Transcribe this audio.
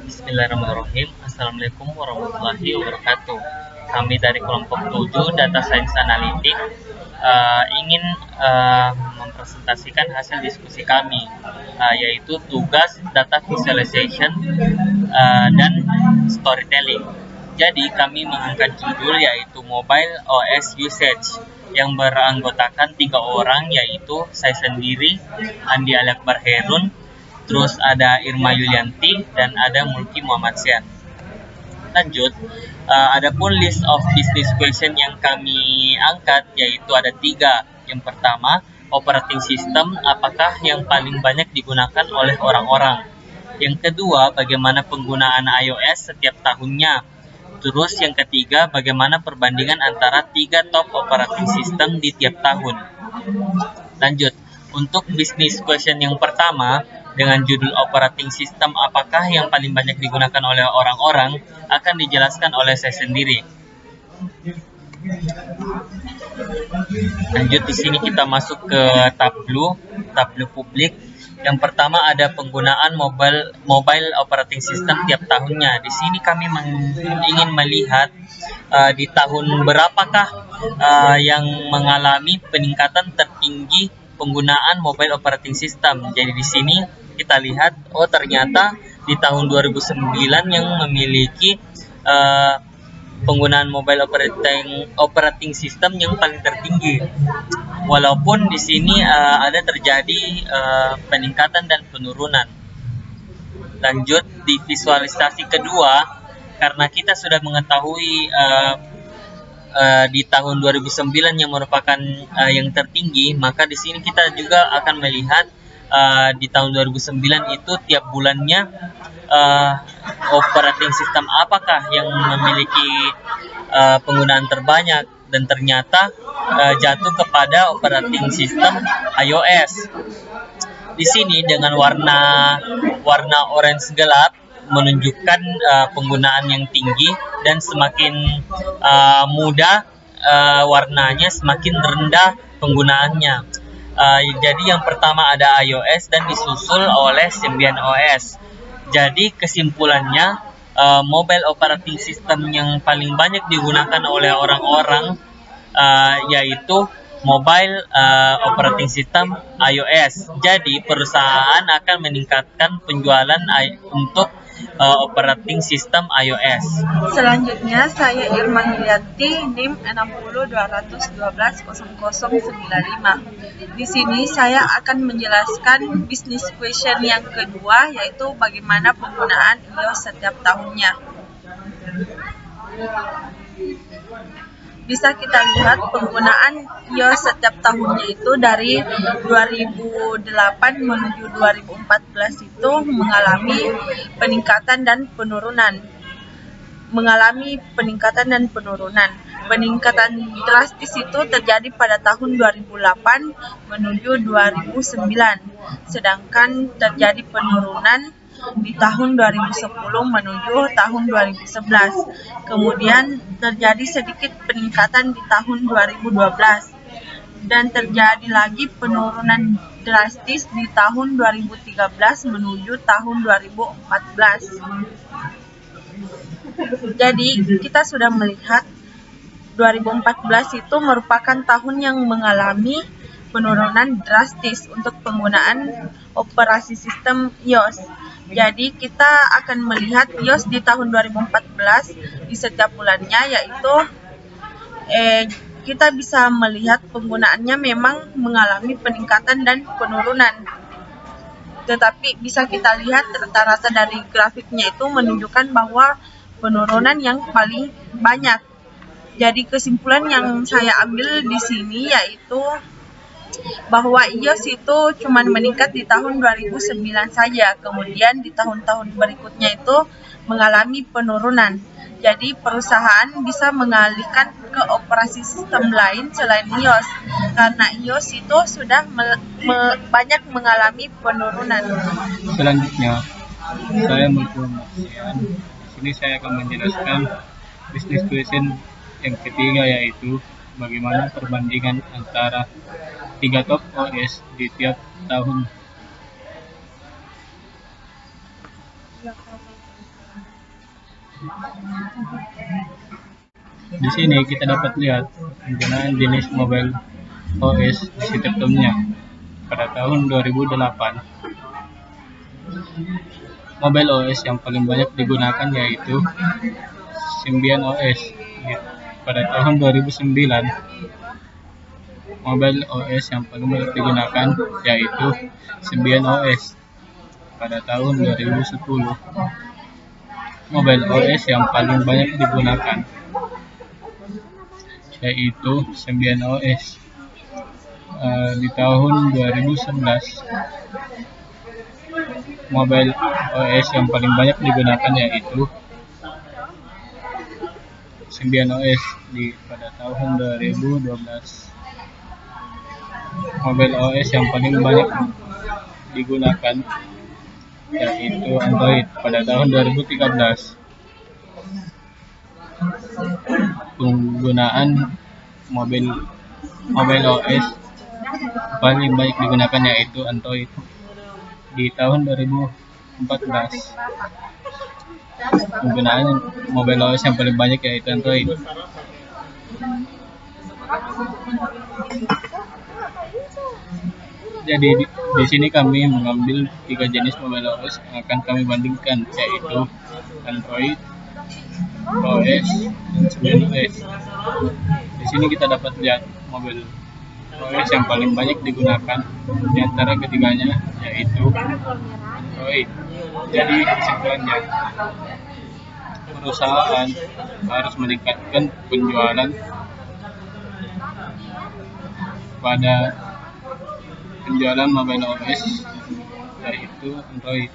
Bismillahirrahmanirrahim. Assalamualaikum warahmatullahi wabarakatuh. Kami dari kelompok 7 Data Science Analytic ingin mempresentasikan hasil diskusi kami, yaitu tugas data visualization dan storytelling. Jadi kami mengangkat judul yaitu Mobile OS Usage yang beranggotakan 3 orang, yaitu saya sendiri, Andi Alakbar Herun, terus ada Irma Yulianti, dan ada Mulki Muhammad Sian. Lanjut, adapun list of business question yang kami angkat yaitu ada 3. Yang pertama, operating system apakah yang paling banyak digunakan oleh orang-orang. Yang kedua, bagaimana penggunaan iOS setiap tahunnya. Terus yang ketiga, bagaimana perbandingan antara 3 top operating system di tiap tahun. Lanjut, untuk business question yang pertama dengan judul operating system apakah yang paling banyak digunakan oleh orang-orang akan dijelaskan oleh saya sendiri. Lanjut, di sini kita masuk ke tableau publik. Yang pertama ada penggunaan mobile operating system tiap tahunnya. Di sini kami ingin melihat di tahun berapakah yang mengalami peningkatan tertinggi penggunaan mobile operating system. Jadi di sini kita lihat, ternyata di tahun 2009 yang memiliki penggunaan mobile operating system yang paling tertinggi. Walaupun di sini ada terjadi peningkatan dan penurunan. Lanjut, di visualisasi kedua, karena kita sudah mengetahui di tahun 2009 yang merupakan yang tertinggi, maka di sini kita juga akan melihat di tahun 2009 itu tiap bulannya operating system apakah yang memiliki penggunaan terbanyak, dan ternyata jatuh kepada operating system iOS. Di sini dengan warna orange gelap menunjukkan penggunaan yang tinggi, dan semakin muda warnanya semakin rendah penggunaannya. Jadi yang pertama ada iOS dan disusul oleh Symbian OS. Jadi kesimpulannya, mobile operating system yang paling banyak digunakan oleh orang-orang yaitu mobile operating system iOS. Jadi perusahaan akan meningkatkan penjualan untuk operating system iOS. Selanjutnya saya Irma Yulianti, NIM 6021210095. Di sini saya akan menjelaskan business question yang kedua, yaitu bagaimana penggunaan iOS setiap tahunnya. Bisa kita lihat penggunaan iOS setiap tahunnya itu dari 2008 menuju 2014 itu mengalami peningkatan dan penurunan. Peningkatan drastis itu terjadi pada tahun 2008 menuju 2009, sedangkan terjadi penurunan di tahun 2010 menuju tahun 2011. Kemudian terjadi sedikit peningkatan di tahun 2012 dan terjadi lagi penurunan drastis di tahun 2013 menuju tahun 2014. Jadi kita sudah melihat 2014 itu merupakan tahun yang mengalami penurunan drastis untuk penggunaan operasi sistem iOS. Jadi kita akan melihat iOS di tahun 2014 di setiap bulannya, yaitu kita bisa melihat penggunaannya memang mengalami peningkatan dan penurunan. Tetapi bisa kita lihat rata-rata dari grafiknya itu menunjukkan bahwa penurunan yang paling banyak. Jadi kesimpulan yang saya ambil di sini yaitu bahwa iOS itu cuma meningkat di tahun 2009 saja, kemudian di tahun-tahun berikutnya itu mengalami penurunan. Jadi perusahaan bisa mengalihkan ke operasi sistem lain selain iOS, karena iOS itu sudah banyak mengalami penurunan. Selanjutnya, saya Mulkian. Di sini saya akan menjelaskan business question yang ketiga, yaitu bagaimana perbandingan antara 3 top OS di tiap tahun. Di sini kita dapat lihat penggunaan jenis mobile OS di situs.nya pada tahun 2008. Mobile OS yang paling banyak digunakan yaitu Symbian OS pada tahun 2009. Mobile OS yang paling banyak digunakan yaitu Symbian OS pada tahun 2010. Mobile OS yang paling banyak digunakan yaitu Symbian OS di tahun 2011. Mobile OS yang paling banyak digunakan yaitu Symbian OS pada tahun 2012. Mobile OS yang paling banyak digunakan yaitu Android pada tahun 2013. Penggunaan mobile OS paling banyak digunakan yaitu Android di tahun 2014. Penggunaan mobile OS yang paling banyak yaitu Android. Jadi di sini kami mengambil 3 jenis mobile OS yang akan kami bandingkan, yaitu Android OS dan Symbian OS. Di sini kita dapat lihat mobile OS yang paling banyak digunakan di antara ketiganya yaitu Android. Jadi kesimpulannya, perusahaan harus meningkatkan penjualan pada penjualan mobile OS yaitu Android.